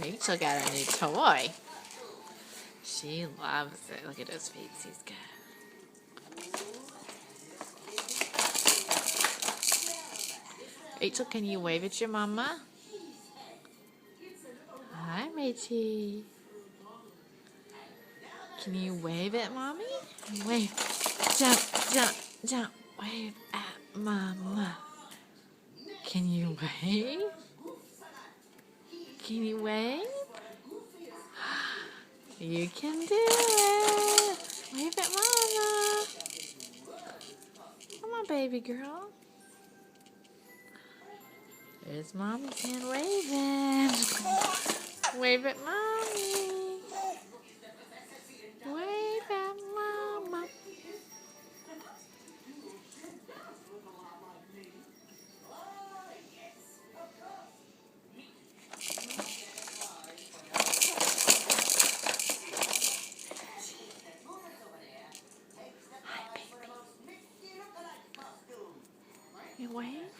Rachel got a new toy. She loves it. Look at those feet he's got. Rachel, can you wave at your mama? Hi, Rachel. Can you wave at mommy? Wave. Jump, jump, jump. Wave at mama. Can you wave? Can you wave? You can do it. Wave at mama. Come on, baby girl. There's mommy's hand waving. Wave at mommy. Wave at mama. Hi, baby. You wave?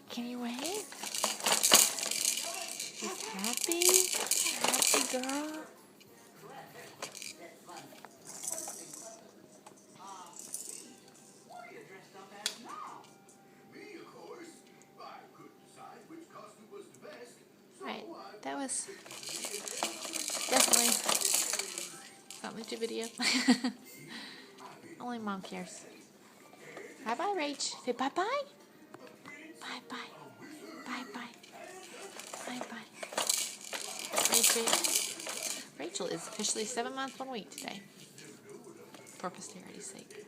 Can you wave? She's happy. Happy girl. Right, that was definitely something to video. Only mom cares. Bye-bye, Rach. Say bye-bye. Bye-bye. Bye-bye. Bye-bye. Rachel is officially 7 months, 1 week today. For posterity's sake.